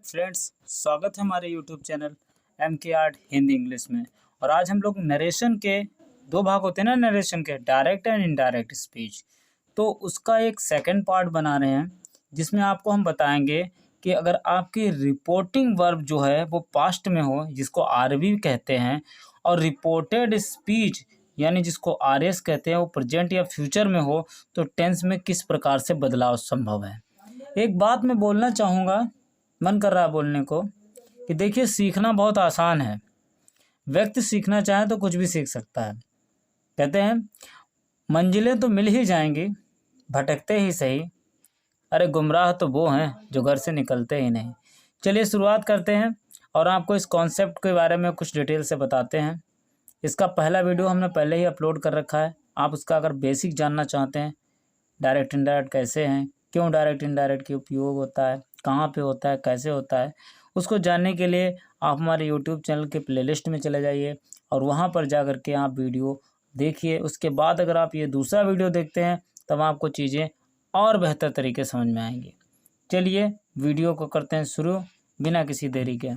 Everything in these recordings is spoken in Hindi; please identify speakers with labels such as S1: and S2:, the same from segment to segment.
S1: फ्रेंड्स, स्वागत है हमारे YouTube channel MK art Hindi English में। और आज हम लोग नरेशन के दो भाग होते हैं ना, नरेशन के डायरेक्ट एंड इनडायरेक्ट स्पीच, तो उसका एक सेकंड पार्ट बना रहे हैं जिसमें आपको हम बताएंगे कि अगर आपकी रिपोर्टिंग वर्ब जो है वो पास्ट में हो, जिसको आरवी कहते हैं, और रिपोर्टेड स्पीच यानी जिसको RS कहते हैं वो प्रेजेंट या फ्यूचर में हो, तो टेंस में किस प्रकार से बदलाव संभव है। एक बात मैं बोलना चाहूँगा, मन कर रहा है बोलने को, कि देखिए सीखना बहुत आसान है। व्यक्ति सीखना चाहे तो कुछ भी सीख सकता है। कहते हैं मंजिलें तो मिल ही जाएंगी, भटकते ही सही, अरे गुमराह तो वो हैं जो घर से निकलते ही नहीं। चलिए शुरुआत करते हैं और आपको इस कॉन्सेप्ट के बारे में कुछ डिटेल से बताते हैं। इसका पहला वीडियो हमने पहले ही अपलोड कर रखा है। आप उसका अगर बेसिक जानना चाहते हैं, डायरेक्ट इनडायरेक्ट कैसे हैं, क्यों डायरेक्ट इनडायरेक्ट की उपयोग होता है, कहाँ पे होता है, कैसे होता है, उसको जानने के लिए आप हमारे यूट्यूब चैनल के प्लेलिस्ट में चले जाइए और वहाँ पर जा कर के आप वीडियो देखिए। उसके बाद अगर आप ये दूसरा वीडियो देखते हैं तब आपको चीज़ें और बेहतर तरीके समझ में आएंगी। चलिए वीडियो को करते हैं शुरू बिना किसी देरी के।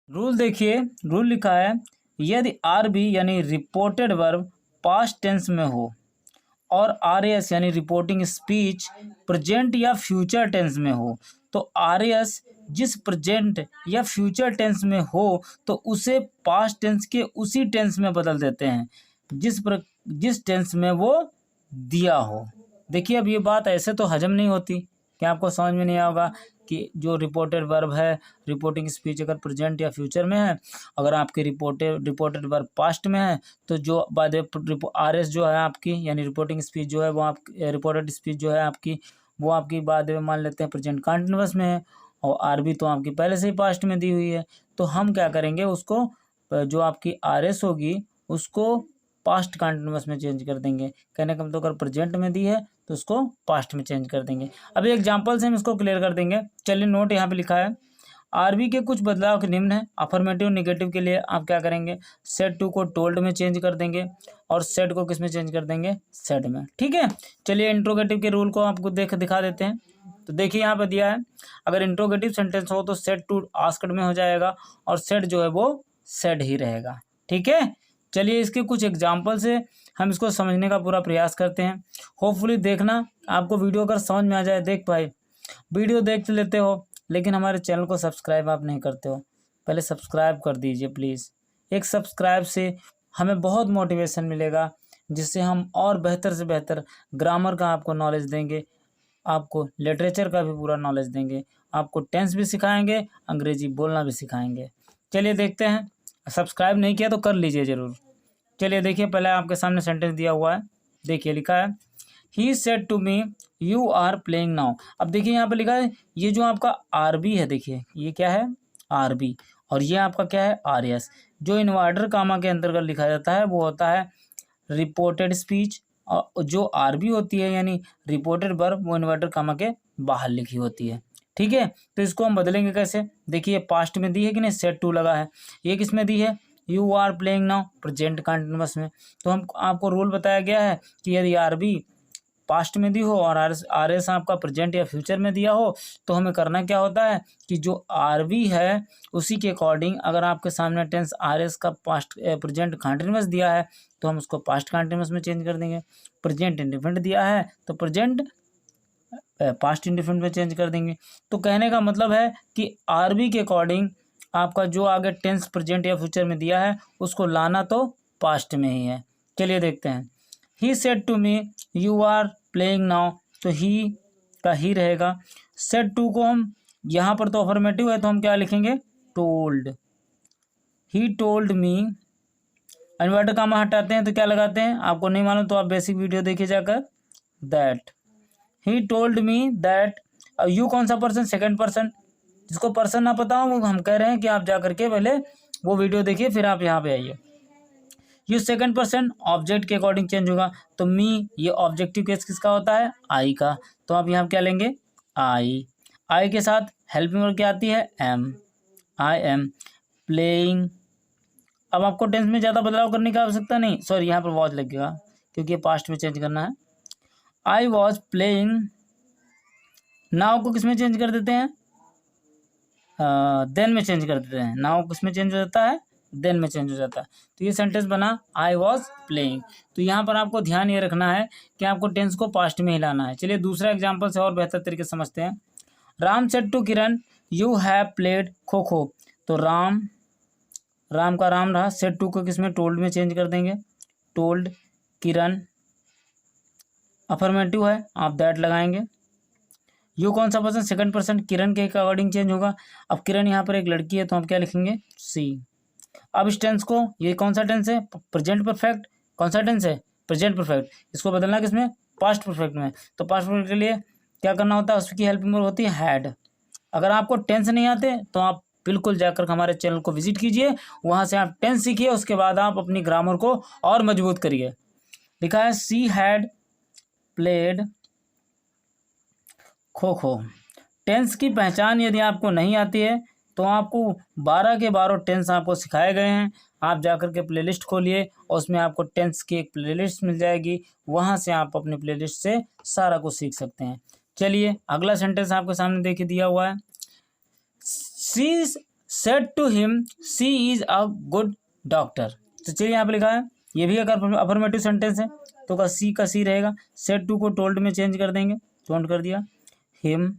S1: रूल देखिए, रूल लिखा है यदि RB यानी रिपोर्टेड वर्ब पास्ट टेंस में हो और RS यानी रिपोर्टिंग स्पीच प्रेजेंट या फ्यूचर टेंस में हो, तो RS जिस प्रेजेंट या फ्यूचर टेंस में हो तो उसे पास्ट टेंस के उसी टेंस में बदल देते हैं जिस टेंस में वो दिया हो। देखिए अब ये बात ऐसे तो हजम नहीं होती, क्या आपको समझ में नहीं आएगा कि जो रिपोर्टेड वर्ब है, रिपोर्टिंग स्पीच अगर प्रेजेंट या फ्यूचर में है, अगर आपकी रिपोर्टेड वर्ब पास्ट में है, तो जो बाद RS जो है आपकी यानी रिपोर्टिंग स्पीच जो है वो आप रिपोर्टेड स्पीच जो है आपकी वो आपकी बाद में मान लेते हैं प्रेजेंट कंटिन्यूअस में है, और RB तो आपकी पहले से ही पास्ट में दी हुई है। तो हम क्या करेंगे, उसको जो आपकी RS होगी उसको पास्ट कंटिन्यूअस में चेंज कर देंगे। कहने का मतलब अगर प्रेजेंट में दी है तो उसको पास्ट में चेंज कर देंगे। अभी एग्जांपल से हम इसको क्लियर कर देंगे। चलिए नोट यहाँ पे लिखा है RB के कुछ बदलाव के निम्न है। अफर्मेटिव नेगेटिव के लिए आप क्या करेंगे, सेड टू को टोल्ड में चेंज कर देंगे और सेड को किस में चेंज कर देंगे, सेड में। ठीक है, चलिए इंट्रोगेटिव के रूल को आपको दिखा देते हैं। तो देखिए यहाँ पे दिया है अगर इंट्रोगेटिव सेंटेंस हो तो सेड टू आस्क्ड में हो जाएगा और सेड जो है वो सेड ही रहेगा। ठीक है, चलिए इसके कुछ एग्जाम्पल से हम इसको समझने का पूरा प्रयास करते हैं। होपफुली देखना आपको वीडियो अगर समझ में आ जाए। देख भाई, वीडियो देख लेते हो लेकिन हमारे चैनल को सब्सक्राइब आप नहीं करते हो, पहले सब्सक्राइब कर दीजिए प्लीज़। एक सब्सक्राइब से हमें बहुत मोटिवेशन मिलेगा, जिससे हम और बेहतर से बेहतर ग्रामर का आपको नॉलेज देंगे, आपको लिटरेचर का भी पूरा नॉलेज देंगे, आपको टेंस भी सिखाएंगे, अंग्रेजी बोलना भी सिखाएंगे। चलिए देखते हैं, सब्सक्राइब नहीं किया तो कर लीजिए ज़रूर। चलिए देखिए, पहले आपके सामने सेंटेंस दिया हुआ है, देखिए लिखा है he said to me you are playing now. अब देखिए यहाँ पे लिखा है ये जो आपका RB है, देखिए ये क्या है RB, और ये आपका क्या है RS। जो इन्वर्टर कामा के अंतर्गत लिखा जाता है वो होता है रिपोर्टेड स्पीच, और जो RB होती है यानी रिपोर्टेड वर्ब वो इन्वर्टर कामा के बाहर लिखी होती है। ठीक है, तो इसको हम बदलेंगे कैसे, देखिए पास्ट में दी है कि नहीं, सेड टू लगा है, ये किस में दी है, you are playing now present continuous में। तो हम आपको रूल बताया गया है कि यदि RB पास्ट में दी हो और RS आपका प्रेजेंट या फ्यूचर में दिया हो, तो हमें करना क्या होता है कि जो RB है उसी के अकॉर्डिंग अगर आपके सामने टेंस RS का पास्ट प्रेजेंट कंटिन्यूअस दिया है तो हम उसको पास्ट कंटिन्यूअस में चेंज कर देंगे। प्रेजेंट इंडिफिनिट दिया है तो प्रेजेंट पास्ट इंडिफिनिट में चेंज कर देंगे। तो कहने का मतलब है कि RB के अकॉर्डिंग आपका जो आगे टेंस प्रेजेंट या फ्यूचर में दिया है उसको लाना तो पास्ट में ही है। चलिए देखते हैं, he said to me you are playing now, तो ही का ही रहेगा। सेड टू को हम यहाँ पर तो अफर्मेटिव है तो हम क्या लिखेंगे, told, he told me. Inverted comma हटाते हैं तो क्या लगाते हैं, आपको नहीं मालूम तो आप बेसिक वीडियो देखिए जाकर, that, he told me that. You कौन सा पर्सन, सेकंड पर्सन, जिसको पर्सन ना पता हो वो हम कह रहे हैं कि आप जा करके पहले वो वीडियो देखिए फिर आप यहाँ पे आइए। ये सेकंड पर्सन ऑब्जेक्ट के अकॉर्डिंग चेंज होगा, तो मी ये ऑब्जेक्टिव केस किसका होता है, आई का, तो आप यहाँ क्या लेंगे, आई के साथ हेल्पिंग वर्ब क्या आती है, एम, आई एम प्लेइंग अब आपको टेंस में ज़्यादा बदलाव करने की आवश्यकता नहीं, सॉरी यहाँ पर वॉज लगेगा क्योंकि ये पास्ट में चेंज करना है। आई वॉज प्लेइंग, नाउ को किस में चेंज कर देते हैं, देन में चेंज कर देते हैं। नाउ किस में चेंज हो जाता है, देन में चेंज हो जाता है। तो ये सेंटेंस बना आई वॉज प्लेइंग। तो यहाँ पर आपको ध्यान ये रखना है कि आपको टेंस को पास्ट में ही लाना है। चलिए दूसरा एग्जाम्पल से और बेहतर तरीके से समझते हैं। Ram said to Kiran you have played kho kho. तो राम का राम रहा, सेड टू को किस में, टोल्ड में चेंज कर देंगे। टोल्ड किरण, अफर्मेटिव है, आप दैट लगाएंगे। यू कौन सा पर्सन, सेकंड पर्सन, किरण के अकॉर्डिंग चेंज होगा। अब किरण यहाँ पर एक लड़की है तो हम क्या लिखेंगे, सी। अब इस टेंस को, ये कौन सा टेंस है, प्रेजेंट परफेक्ट, कौन सा टेंस है, प्रेजेंट परफेक्ट, इसको बदलना किसमें, पास्ट परफेक्ट में। तो पास्ट परफेक्ट के लिए क्या करना होता है, उसकी हेल्पिंग वर्ब होती है हैड। अगर आपको टेंस नहीं आते तो आप बिल्कुल जाकर हमारे चैनल को विजिट कीजिए, वहाँ से आप टेंस सीखिए, उसके बाद आप अपनी ग्रामर को और मजबूत करिए। लिखा है सी हैड प्लेड खो खो। टेंस की पहचान यदि आपको नहीं आती है तो आपको 12 के 12 टेंस आपको सिखाए गए हैं। आप जाकर के प्लेलिस्ट खोलिए और उसमें आपको टेंस की एक प्लेलिस्ट मिल जाएगी, वहाँ से आप अपने प्लेलिस्ट से सारा कुछ सीख सकते हैं। चलिए अगला सेंटेंस आपके सामने देखिए दिया हुआ है। She said to him she is a good doctor. तो चलिए यहाँ पे लिखा है, ये भी एक अफर्मेटिव सेंटेंस है तो का सी रहेगा। सेड टू को टोल्ड में चेंज कर देंगे, टोल्ड कर दिया। हिम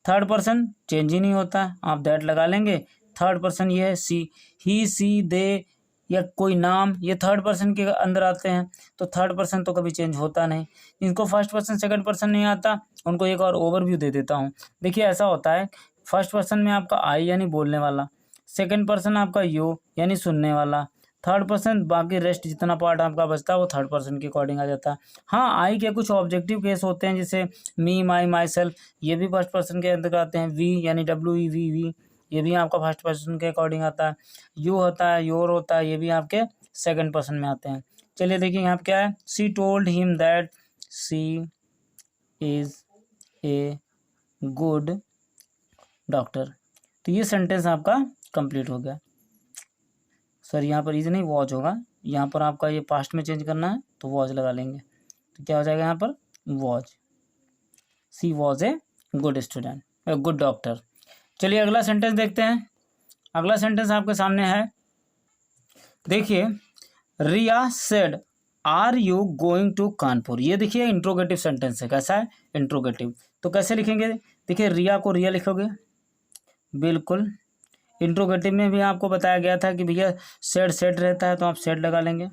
S1: थर्ड पर्सन चेंज ही नहीं होता, आप दैट लगा लेंगे। थर्ड पर्सन ये है सी, ही सी दे या कोई नाम, ये थर्ड पर्सन के अंदर आते हैं तो थर्ड पर्सन तो कभी चेंज होता नहीं। इनको फर्स्ट पर्सन सेकंड पर्सन नहीं आता, उनको एक और ओवरव्यू दे देता हूँ। देखिए ऐसा होता है, फर्स्ट पर्सन में आपका आई यानी बोलने वाला, सेकंड पर्सन आपका यू यानी सुनने वाला, थर्ड पर्सन बाकी रेस्ट जितना पार्ट आपका बचता है वो थर्ड पर्सन के अकॉर्डिंग आ जाता है। हाँ आई के कुछ ऑब्जेक्टिव केस होते हैं जैसे मी माई माई सेल्फ, ये भी फर्स्ट पर्सन के अंदर आते हैं। वी यानी WEVV, ये भी आपका फर्स्ट पर्सन के अकॉर्डिंग आता है। यू होता है, योर होता है, ये भी आपके सेकंड पर्सन में आते हैं। चलिए देखिए यहाँ पे क्या है, she told him that she is a good doctor. तो ये सेंटेंस आपका कंप्लीट हो गया। सर यहाँ पर इज नहीं वॉज होगा, यहाँ पर आपका ये पास्ट में चेंज करना है तो वॉज लगा लेंगे। तो क्या हो जाएगा यहाँ पर, was, she was a good student, a good doctor. चलिए अगला सेंटेंस देखते हैं। अगला सेंटेंस आपके सामने है, देखिए Riya said are you going to Kanpur. ये देखिए इंट्रोगेटिव सेंटेंस है। कैसा है, इंट्रोगेटिव। तो कैसे लिखेंगे, देखिए रिया को रिया लिखोगे, बिल्कुल। इंट्रोगेटिव में भी आपको बताया गया था कि भैया सेड सेड रहता है तो आप सेड लगा लेंगे।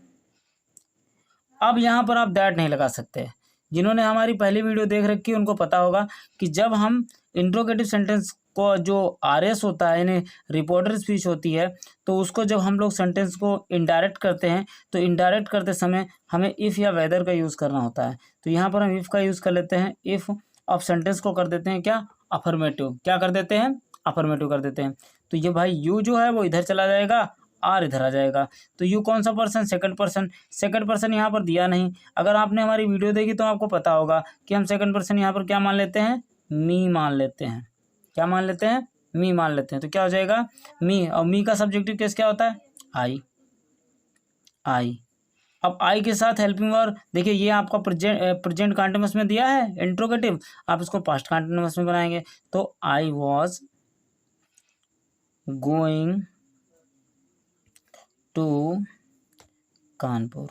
S1: अब यहाँ पर आप दैट नहीं लगा सकते। जिन्होंने हमारी पहली वीडियो देख रखी है उनको पता होगा कि जब हम इंट्रोगेटिव सेंटेंस को जो RS होता है यानी रिपोर्टर स्पीच होती है, तो उसको जब हम लोग सेंटेंस को इनडायरेक्ट करते हैं तो इनडायरेक्ट करते समय हमें इफ़ या वेदर का यूज़ करना होता है। तो यहाँ पर हम इफ़ का यूज़ कर लेते हैं। इफ़ अब सेंटेंस को कर देते हैं क्या, अफर्मेटिव। क्या कर देते हैं, अफर्मेटिव कर देते हैं। तो ये भाई यू जो है वो इधर चला जाएगा, आर इधर आ जाएगा। तो यू कौन सा person, second person. Second person यहाँ पर दिया नहीं। अगर आपने हमारी वीडियो देखी तो आपको पता होगा कि हम सेकंड पर्सन यहाँ पर क्या मान लेते हैं, मी मान लेते हैं। क्या मान लेते हैं, मी मान लेते हैं। तो क्या हो जाएगा, मी। और मी का सब्जेक्टिव केस क्या होता है, आई, आई। अब आई के साथ हेल्पिंग वर्ब, देखिए ये आपका प्रेजेंट कंटीन्यूअस में दिया है इंट्रोगेटिव, आप इसको पास्ट कंटीन्यूअस में बनाएंगे। तो I was going to Kanpur.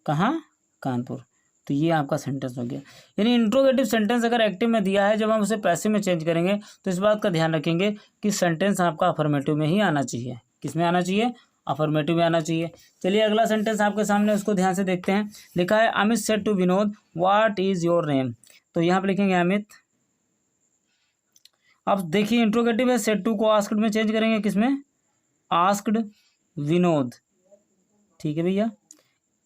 S1: कहाँ, कानपुर। तो ये आपका सेंटेंस हो गया। यानी इंट्रोगेटिव सेंटेंस अगर एक्टिव में दिया है, जब हम उसे पैसिव में चेंज करेंगे तो इस बात का ध्यान रखेंगे कि सेंटेंस आपका अफर्मेटिव में ही आना चाहिए। किस में आना चाहिए, अफर्मेटिव में आना चाहिए। चलिए अगला सेंटेंस आपके सामने, उसको ध्यान से देखते हैं। लिखा है Amit said to Vinod what is your name. तो यहाँ पे लिखेंगे अमित। अब देखिए इंट्रोगेटिव है, सेड टू को आस्क्ड में चेंज करेंगे, किसमें, आस्क्ड विनोद। ठीक है भैया।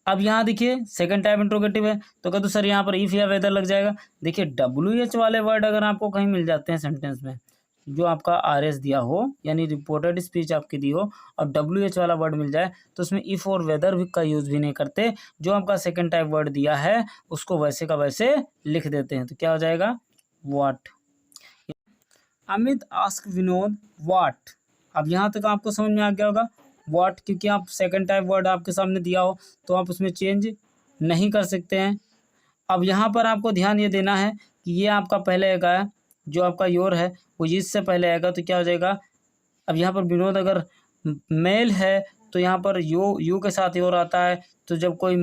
S1: अब यहाँ देखिए सेकंड टाइप इंट्रोगेटिव है, तो कहते सर यहाँ पर इफ या वेदर लग जाएगा। देखिए WH वाले वर्ड अगर आपको कहीं मिल जाते हैं सेंटेंस में, जो आपका RS दिया हो यानी रिपोर्टेड स्पीच आपकी दी हो और WH वाला वर्ड मिल जाए, तो उसमें इफ और वेदर भी का यूज़ भी नहीं करते। जो आपका सेकंड टाइप वर्ड दिया है उसको वैसे का वैसे लिख देते हैं। तो क्या हो जाएगा, what. Amit ask Vinod what. अब यहाँ तक आपको समझ में आ गया होगा। व्हाट, क्योंकि आप सेकंड टाइप वर्ड आपके सामने दिया हो तो आप उसमें चेंज नहीं कर सकते हैं। अब यहाँ पर आपको ध्यान ये देना है कि ये आपका पहले आएगा, जो आपका योर है वो इससे पहले आएगा, तो क्या हो जाएगा। अब यहाँ पर विनोद अगर मेल है तो यहाँ पर यू के साथ योर आता है। तो जब कोई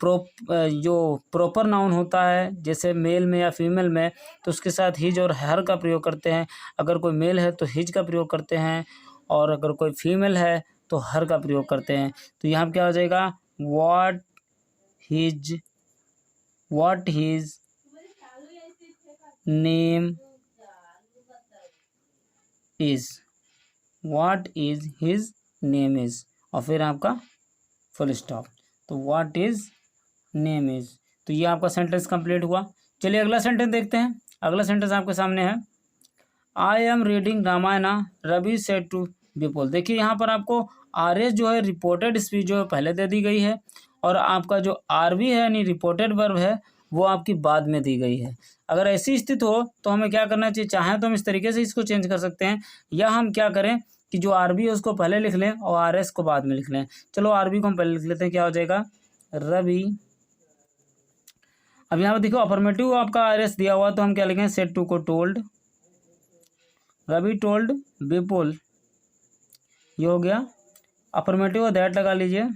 S1: जो प्रॉपर नाउन होता है जैसे मेल में या फीमेल में, तो उसके साथ हिज और हर का प्रयोग करते हैं। अगर कोई मेल है तो हिज का प्रयोग करते हैं, और अगर कोई फीमेल है तो हर का प्रयोग करते हैं। तो यहाँ पर क्या हो जाएगा, what his name is, what is his name is, और फिर आपका फुल स्टॉप। तो व्हाट इज नेम इज, तो ये आपका सेंटेंस कंप्लीट हुआ। चलिए अगला सेंटेंस देखते हैं। अगला सेंटेंस आपके सामने है, I am reading Ramayana Ravi said to Vipul. देखिए यहाँ पर आपको आर एस जो है रिपोर्टेड स्पीच जो है पहले दे दी गई है, और आपका जो आर बी है यानी रिपोर्टेड वर्ब है वो आपकी बाद में दी गई है। अगर ऐसी स्थिति हो तो हमें क्या करना चाहिए, चाहें तो हम इस तरीके से इसको चेंज कर सकते हैं, या हम क्या करें कि जो आर बी है उसको पहले लिख लें और आर एस को बाद में लिख लें। चलो आर बी को हम पहले लिख लेते हैं, क्या हो जाएगा, रवि। अब यहाँ पर देखो अफर्मेटिव आपका आर एस दिया हुआ, तो हम क्या लिखें, सेड टू को टोल्ड, रवि टोल्ड विपुल, ये हो गया अफर्मेटिव, दैट लगा लीजिए।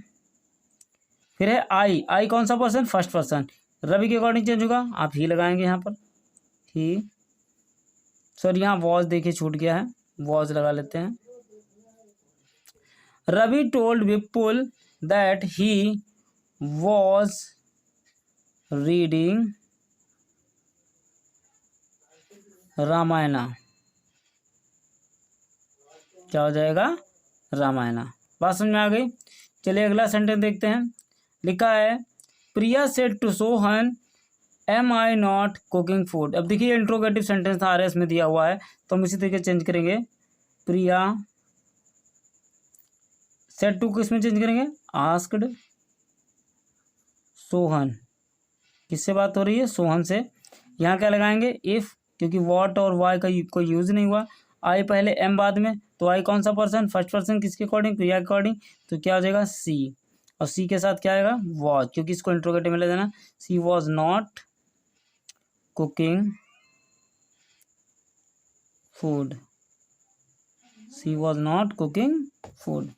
S1: फिर है आई कौन सा पर्सन, फर्स्ट पर्सन, रवि के अकॉर्डिंग चेंज होगा, आप ही लगाएंगे यहाँ पर, ही। सॉरी यहाँ वॉज देखिए छूट गया है, वॉज लगा लेते हैं। Ravi told Vipul that he was reading Ramayana, क्या हो जाएगा, रामायणा। बात समझ में आ गई। चलिए अगला सेंटेंस देखते हैं। लिखा है, Priya said to Sohan am I not cooking food. अब देखिए इंट्रोगेटिव सेंटेंस आर एस में दिया हुआ है, तो हम इसी तरीके चेंज करेंगे, प्रिया सेड टू किस में चेंज करेंगे, आस्क्ड सोहन, किससे बात हो रही है, सोहन से। यहाँ क्या लगाएंगे, इफ़, क्योंकि वॉट और वाई का कोई यूज़ नहीं हुआ, आई पहले एम बाद में, तो आई कौन सा पर्सन, फर्स्ट पर्सन, किसके अकॉर्डिंग, प्रिया के अकॉर्डिंग, तो क्या हो जाएगा, सी। और सी के साथ क्या आएगा, वॉज, क्योंकि इसको इंट्रोगेटिव में ले देना, she was not cooking food, she was not cooking food.